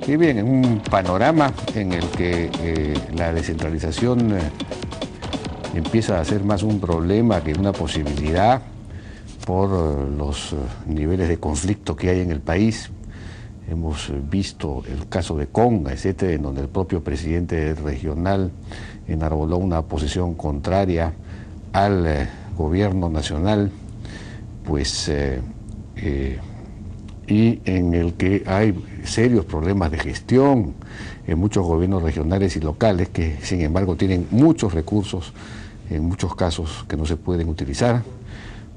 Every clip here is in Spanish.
Y bien, en un panorama en el que la descentralización empieza a ser más un problema que una posibilidad por los niveles de conflicto que hay en el país. Hemos visto el caso de Conga, etcétera, en donde el propio presidente regional enarboló una posición contraria al gobierno nacional, pues y en el que hay serios problemas de gestión en muchos gobiernos regionales y locales que sin embargo tienen muchos recursos, en muchos casos que no se pueden utilizar.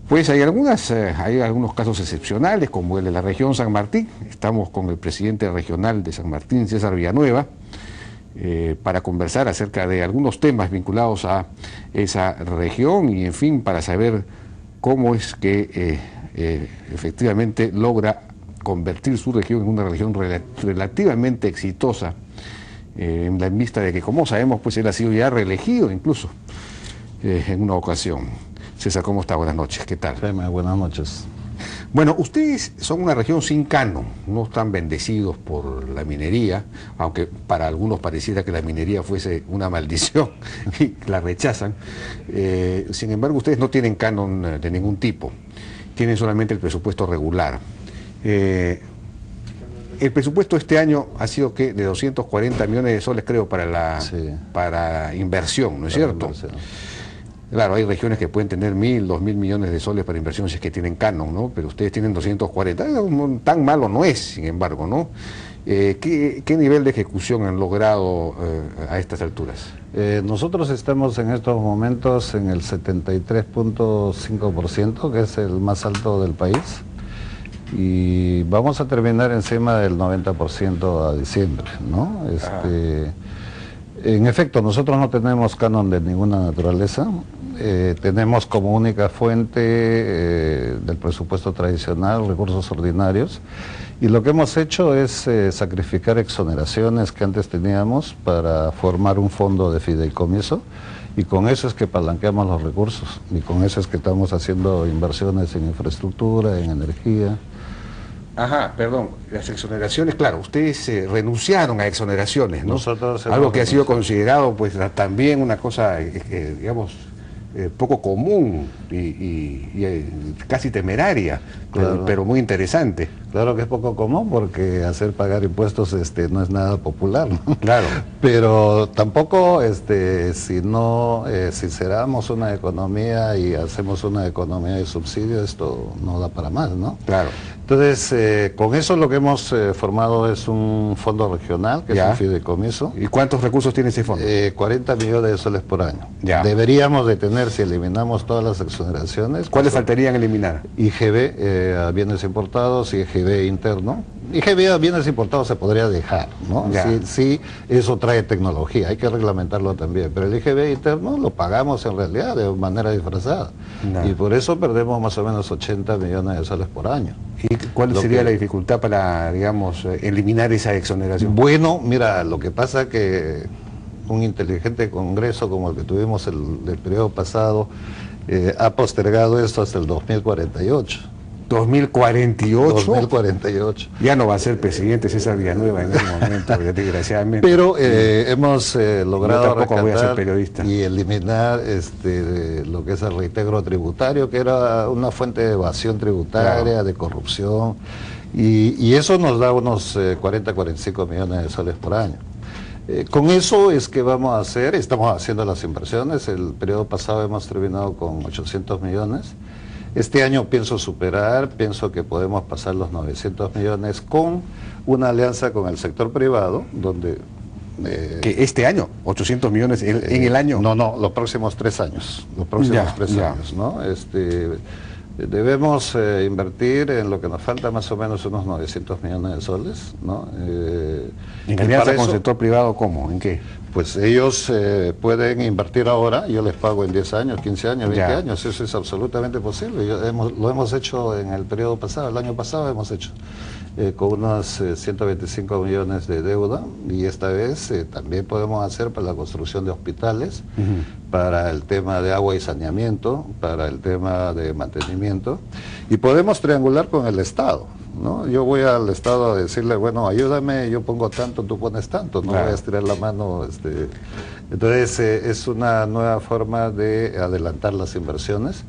Pues hay algunos casos excepcionales, como el de la región San Martín. Estamos con el presidente regional de San Martín, César Villanueva, para conversar acerca de algunos temas vinculados a esa región y, en fin, para saber cómo es que efectivamente logra convertir su región en una región relativamente exitosa, en la vista de que, como sabemos, pues él ha sido ya reelegido incluso en una ocasión. César, ¿cómo está? Buenas noches, ¿qué tal? Jaime, buenas noches. Bueno, ustedes son una región sin canon, no están bendecidos por la minería, aunque para algunos pareciera que la minería fuese una maldición y la rechazan. Sin embargo, ustedes no tienen canon de ningún tipo, tienen solamente el presupuesto regular. El presupuesto este año ha sido que de 240 millones de soles, creo, para inversión, ¿no es cierto? Claro, hay regiones que pueden tener 1.000, 2.000 millones de soles para inversión si es que tienen canon, ¿no? Pero ustedes tienen 240. Tan malo no es, sin embargo, ¿no? ¿Qué nivel de ejecución han logrado a estas alturas? Nosotros estamos en estos momentos en el 73.5%, que es el más alto del país, y vamos a terminar encima del 90% a diciembre, ¿no? En efecto, nosotros no tenemos canon de ninguna naturaleza. Tenemos como única fuente del presupuesto tradicional recursos ordinarios, y lo que hemos hecho es sacrificar exoneraciones que antes teníamos para formar un fondo de fideicomiso, y con eso es que palanqueamos los recursos, y con eso es que estamos haciendo inversiones en infraestructura, en energía. Ajá, perdón, las exoneraciones, claro, ustedes renunciaron a exoneraciones, ¿no? Nosotros algo que ha sido considerado pues también una cosa, digamos, poco común y casi temeraria, claro, pero muy interesante. Claro que es poco común, porque hacer pagar impuestos no es nada popular, ¿no? Claro. Pero tampoco si sinceramos una economía y hacemos una economía de subsidio, esto no da para más, ¿no? Claro. Entonces, con eso lo que hemos formado es un fondo regional, que es un fideicomiso. ¿Y cuántos recursos tiene ese fondo? 40 millones de soles por año. Ya. Deberíamos de tener, si eliminamos todas las exoneraciones... ¿Cuáles faltarían eliminar? IGB a bienes importados y IGB interno. IGB a bienes importados se podría dejar, ¿no? Sí, eso trae tecnología, hay que reglamentarlo también, pero el IGB interno lo pagamos en realidad de manera disfrazada, y por eso perdemos más o menos 80 millones de soles por año. ¿Y cuál sería la dificultad para, digamos, eliminar esa exoneración? Bueno, mira, lo que pasa que un inteligente Congreso como el que tuvimos el periodo pasado ha postergado esto hasta el 2048. 2048. 2048. Ya no va a ser presidente César Villanueva en ese momento, desgraciadamente. Pero hemos logrado yo tampoco voy a ser periodista. Y eliminar lo que es el reintegro tributario, que era una fuente de evasión tributaria, claro, de corrupción, y eso nos da unos 40-45 millones de soles por año. Con eso es que estamos haciendo las inversiones. El periodo pasado hemos terminado con 800 millones. Este año pienso que podemos pasar los 900 millones con una alianza con el sector privado, donde... ¿Que este año? ¿800 millones en el año? No, los próximos 3 años. Los próximos tres años, ¿no? Debemos invertir en lo que nos falta más o menos unos 900 millones de soles, ¿no? ¿En alianza con el sector privado cómo? ¿En qué? Pues ellos pueden invertir ahora, yo les pago en 10 años, 15 años, 20 años, eso es absolutamente posible. Lo hemos hecho en el periodo pasado, el año pasado hemos hecho con unos 125 millones de deuda, y esta vez también podemos hacer para la construcción de hospitales, para el tema de agua y saneamiento, para el tema de mantenimiento, y podemos triangular con el Estado. ¿no? Yo voy al Estado a decirle, bueno, ayúdame, yo pongo tanto, tú pones tanto, no voy a estirar la mano. Entonces, es una nueva forma de adelantar las inversiones.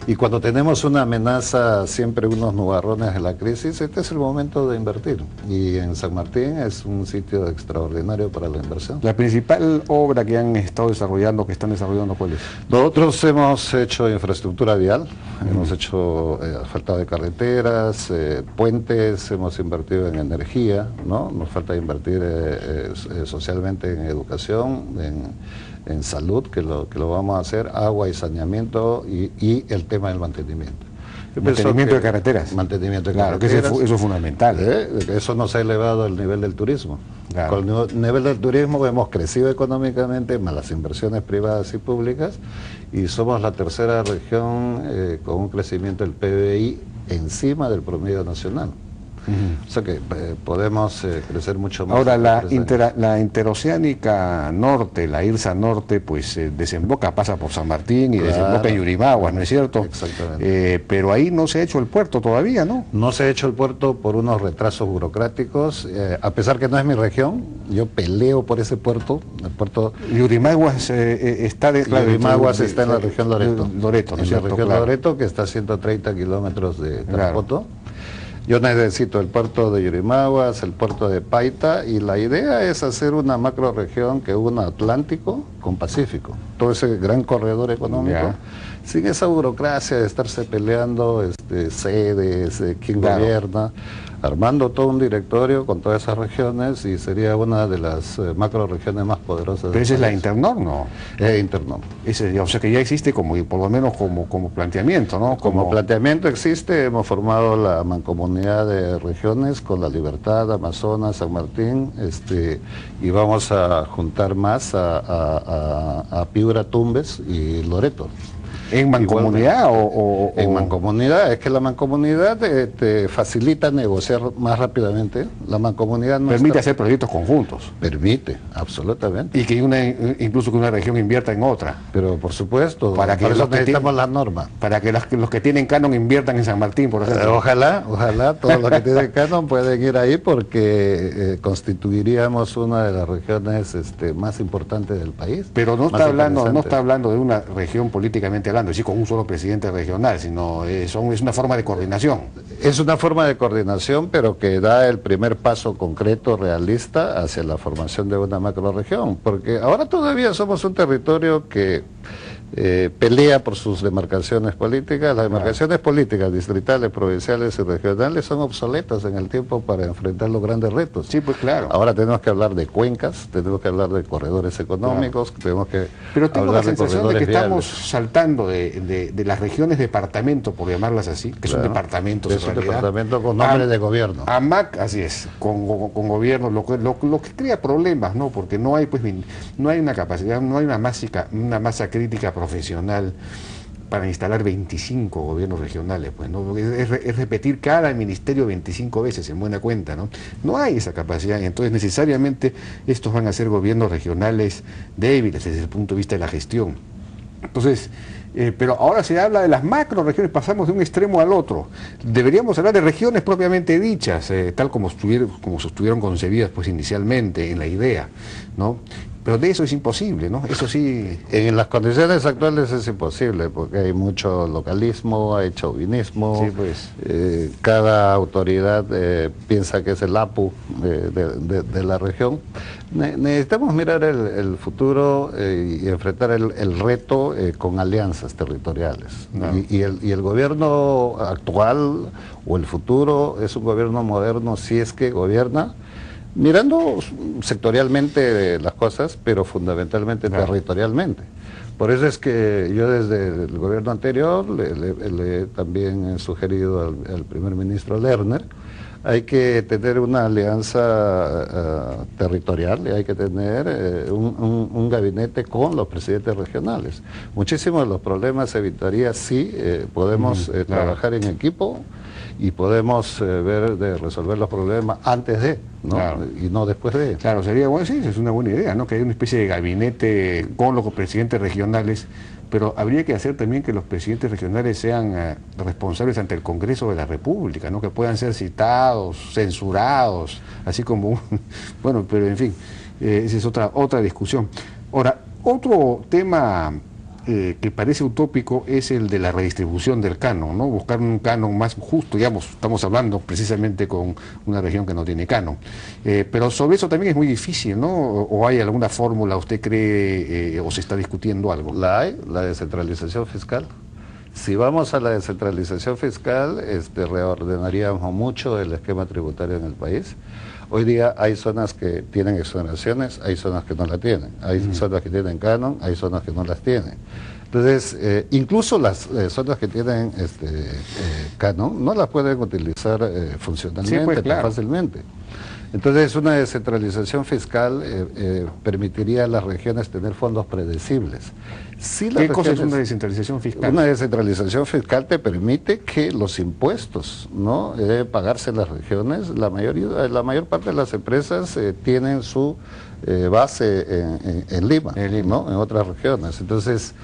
Y cuando tenemos una amenaza, siempre unos nubarrones en la crisis, este es el momento de invertir. Y en San Martín es un sitio extraordinario para la inversión. La principal obra que han estado desarrollando, que están desarrollando, ¿cuál es? Nosotros hemos hecho infraestructura vial, hemos hecho asfaltado de carreteras, puentes, hemos invertido en energía, ¿no? Nos falta invertir socialmente en educación, en salud, que lo vamos a hacer, agua y saneamiento y el tema del mantenimiento. Mantenimiento de carreteras. Mantenimiento de claro, carreteras. Que eso es fundamental. Eso nos ha elevado el nivel del turismo. Claro. Con el nivel del turismo hemos crecido económicamente, más las inversiones privadas y públicas, y somos la tercera región con un crecimiento del PBI encima del promedio nacional. O sea que podemos crecer mucho más. Ahora, la interoceánica norte, la IRSA norte, pues desemboca, pasa por San Martín y desemboca en Yurimaguas, ¿no es cierto? Exactamente. Pero ahí no se ha hecho el puerto todavía, ¿no? No se ha hecho el puerto por unos retrasos burocráticos. A pesar que no es mi región, yo peleo por ese puerto. El puerto Yurimaguas está Yurimaguas está en la región Loreto. Loreto, ¿no es cierto? En la región Loreto, que está a 130 kilómetros de Tarapoto. Yo necesito el puerto de Yurimaguas, el puerto de Paita, y la idea es hacer una macrorregión que una Atlántico con Pacífico. Todo ese gran corredor económico, sin esa burocracia de estarse peleando sedes, quién gobierna, armando todo un directorio con todas esas regiones, y sería una de las macrorregiones más poderosas. Pero esa es la Internor, ¿no? Internor. O sea que ya existe por lo menos como planteamiento, ¿no? Como planteamiento existe, hemos formado la mancomunidad de regiones con La Libertad, Amazonas, San Martín, y vamos a juntar más a Piura, Tumbes y Loreto. ¿En mancomunidad En mancomunidad, es que la mancomunidad te facilita negociar más rápidamente. La mancomunidad no permite hacer proyectos conjuntos. Permite, absolutamente. Y que incluso que una región invierta en otra. Pero por supuesto, por eso necesitamos la norma. Para que los que tienen canon inviertan en San Martín, por ejemplo. Ojalá, todos los que tienen canon pueden ir ahí, porque constituiríamos una de las regiones más importantes del país. Pero no está hablando de una región políticamente hablando, es decir, con un solo presidente regional, sino es una forma de coordinación. Es una forma de coordinación, pero que da el primer paso concreto, realista, hacia la formación de una macrorregión, porque ahora todavía somos un territorio que pelea por sus demarcaciones políticas. Las demarcaciones políticas distritales, provinciales y regionales son obsoletas en el tiempo para enfrentar los grandes retos. Sí, pues claro. Ahora tenemos que hablar de cuencas, tenemos que hablar de corredores económicos, tenemos que Pero tengo hablar la sensación de que viales. estamos saltando de las regiones departamento, por llamarlas así, que son departamentos en realidad. Departamento con nombre de gobierno. AMAC, así es, con gobierno, lo que crea problemas, ¿no? Porque no hay una capacidad, no hay una masa crítica profesional para instalar 25 gobiernos regionales, pues, ¿no? Es repetir cada ministerio 25 veces, en buena cuenta, ¿no? No hay esa capacidad, y entonces necesariamente estos van a ser gobiernos regionales débiles desde el punto de vista de la gestión. Entonces, pero ahora se habla de las macroregiones, pasamos de un extremo al otro. Deberíamos hablar de regiones propiamente dichas, tal como estuvieron concebidas pues inicialmente en la idea, ¿no? Pero de eso es imposible, ¿no? Eso sí. En las condiciones actuales es imposible, porque hay mucho localismo, hay chauvinismo. Sí, pues. Cada autoridad piensa que es el APU de la región. Necesitamos mirar el futuro y enfrentar el reto con alianzas territoriales. No. Y el gobierno actual o el futuro es un gobierno moderno si es que gobierna mirando sectorialmente las cosas, pero fundamentalmente territorialmente. Por eso es que yo desde el gobierno anterior le también he sugerido al primer ministro Lerner, hay que tener una alianza territorial y hay que tener un gabinete con los presidentes regionales. Muchísimos de los problemas se evitaría si podemos trabajar en equipo y podemos ver de resolver los problemas antes de, ¿no? Claro. Y no después de. Claro, sería bueno, sí, es una buena idea, ¿no? Que haya una especie de gabinete con los presidentes regionales, pero habría que hacer también que los presidentes regionales sean responsables ante el Congreso de la República, ¿no? Que puedan ser citados, censurados, así como bueno, pero en fin, esa es otra discusión. Ahora, otro tema que parece utópico es el de la redistribución del canon, ¿no? Buscar un canon más justo, digamos, estamos hablando precisamente con una región que no tiene canon. Pero sobre eso también es muy difícil, ¿no? ¿O hay alguna fórmula, usted cree, o se está discutiendo algo? La hay, la descentralización fiscal. Si vamos a la descentralización fiscal, reordenaríamos mucho el esquema tributario en el país. Hoy día hay zonas que tienen exoneraciones, hay zonas que no la tienen. Hay zonas que tienen canon, hay zonas que no las tienen. Entonces, incluso las zonas que tienen canon no las pueden utilizar funcionalmente, sí, pues, claro, tan fácilmente. Entonces, una descentralización fiscal permitiría a las regiones tener fondos predecibles. Si ¿Qué cosa es una descentralización fiscal? Una descentralización fiscal te permite que los impuestos, ¿no?, deben pagarse en las regiones. La mayor parte de las empresas tienen su base en Lima, ¿no?, en otras regiones. Entonces,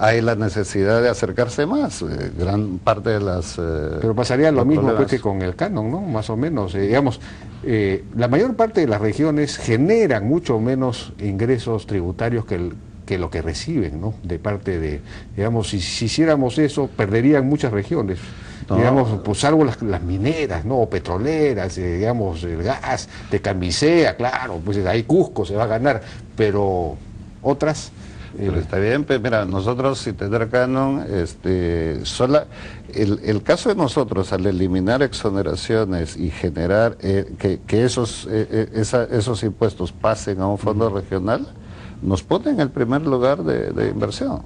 hay la necesidad de acercarse más. Gran parte de las... Pero pasaría lo mismo pues, que con el canon, ¿no? Más o menos. Digamos, la mayor parte de las regiones generan mucho menos ingresos tributarios que lo que reciben, ¿no? De parte de... Digamos, si hiciéramos eso, perderían muchas regiones. No. Digamos, pues salvo las mineras, ¿no? O petroleras, digamos, el gas de Camisea, claro, pues ahí Cusco se va a ganar, pero otras... Pero está bien, pues mira, nosotros sin tener canon, el caso de nosotros al eliminar exoneraciones y generar que esos impuestos pasen a un fondo regional, nos pone en el primer lugar de inversión.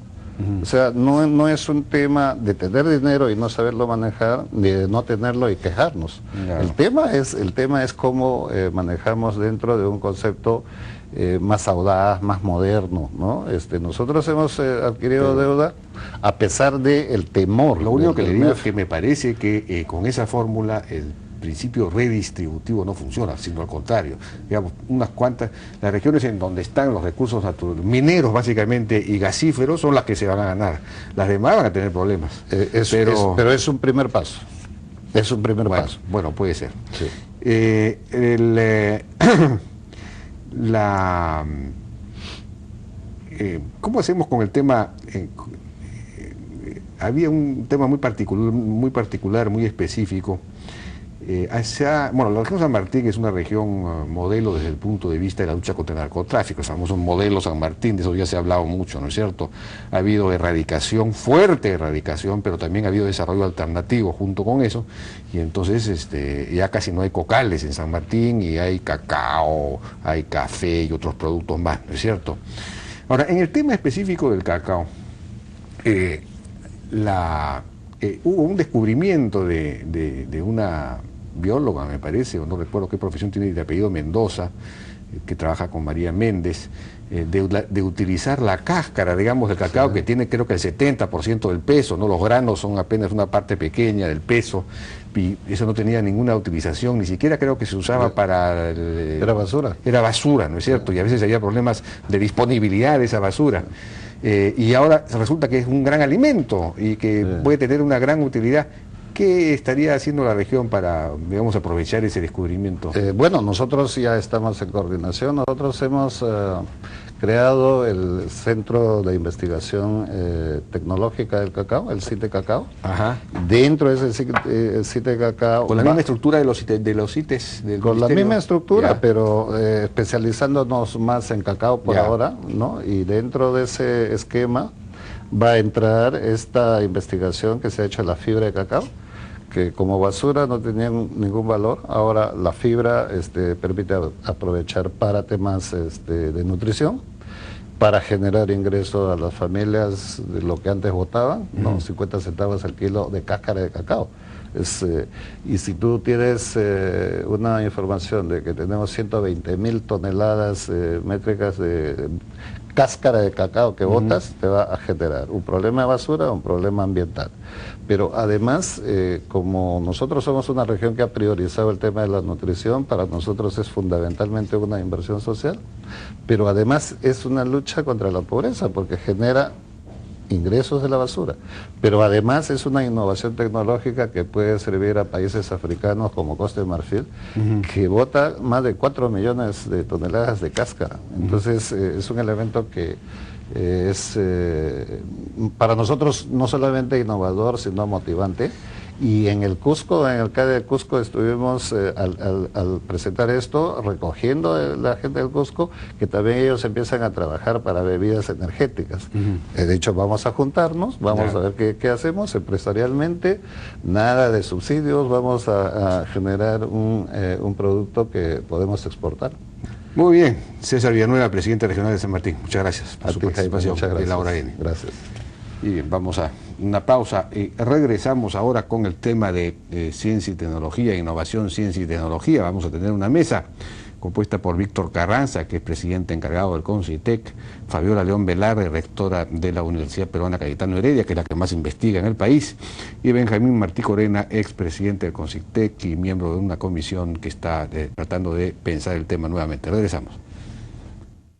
O sea, no es un tema de tener dinero y no saberlo manejar, ni de no tenerlo y quejarnos. Claro. El tema es cómo manejamos dentro de un concepto más audaz, más moderno, ¿no? Nosotros hemos adquirido deuda a pesar del temor. Lo único que le digo es que me parece que con esa fórmula el principio redistributivo no funciona, sino al contrario. Digamos, unas cuantas, las regiones en donde están los recursos naturales, mineros básicamente y gasíferos, son las que se van a ganar. Las demás van a tener problemas. Pero es un primer paso. Es un primer paso. Bueno, puede ser. Sí. ¿Cómo hacemos con el tema? Había un tema muy particular, muy específico. Bueno, la región San Martín es una región modelo desde el punto de vista de la lucha contra el narcotráfico, el famoso modelo San Martín, de eso ya se ha hablado mucho, ¿no es cierto? Ha habido erradicación, fuerte erradicación, pero también ha habido desarrollo alternativo junto con eso, y entonces ya casi no hay cocales en San Martín, y hay cacao, hay café y otros productos más, ¿no es cierto? Ahora, en el tema específico del cacao, hubo un descubrimiento de una bióloga, me parece, o no recuerdo qué profesión tiene, de apellido Mendoza, que trabaja con María Méndez, de utilizar la cáscara, digamos, del cacao, sí, que tiene creo que el 70% del peso, ¿no? Los granos son apenas una parte pequeña del peso, y eso no tenía ninguna utilización, ni siquiera creo que se usaba para... Era basura. Era basura, ¿no es cierto? Sí. Y a veces había problemas de disponibilidad de esa basura. Y ahora resulta que es un gran alimento y que puede tener una gran utilidad. ¿Qué estaría haciendo la región para, digamos, aprovechar ese descubrimiento? Bueno, nosotros ya estamos en coordinación. Nosotros hemos creado el Centro de Investigación Tecnológica del Cacao, el CITE Cacao. Ajá. Dentro de ese CITE Cacao... Con la misma estructura de los CITES del Con ministerio. la misma estructura, pero especializándonos más en cacao por ahora, ¿no? Y dentro de ese esquema va a entrar esta investigación que se ha hecho en la fibra de cacao, que como basura no tenía ningún valor. Ahora la fibra permite aprovechar para temas de nutrición, para generar ingresos a las familias de lo que antes botaban, ¿no? 50 centavos al kilo de cáscara de cacao. Y si tú tienes una información de que tenemos 120.000 toneladas métricas de cáscara de cacao que botas, te va a generar un problema de basura, un problema ambiental. Pero además, como nosotros somos una región que ha priorizado el tema de la nutrición, para nosotros es fundamentalmente una inversión social, pero además es una lucha contra la pobreza, porque genera ingresos de la basura, pero además es una innovación tecnológica que puede servir a países africanos como Costa de Marfil, que bota más de 4 millones de toneladas de cáscara. Entonces es un elemento que es para nosotros no solamente innovador, sino motivante. Y en el Cusco, en el CADE de Cusco, estuvimos al presentar esto, recogiendo la gente del Cusco, que también ellos empiezan a trabajar para bebidas energéticas. De hecho, vamos a juntarnos, vamos a ver qué hacemos empresarialmente, nada de subsidios, vamos a generar un producto que podemos exportar. Muy bien, César Villanueva, presidente regional de San Martín. Muchas gracias por su participación en La Hora N. Gracias. Y vamos a una pausa y regresamos ahora con el tema de ciencia y tecnología, innovación, ciencia y tecnología. Vamos a tener una mesa compuesta por Víctor Carranza, que es presidente encargado del CONCITEC, Fabiola León Velarde, rectora de la Universidad Peruana Cayetano Heredia, que es la que más investiga en el país, y Benjamín Martí Corena, expresidente del CONCITEC y miembro de una comisión que está tratando de pensar el tema nuevamente. Regresamos.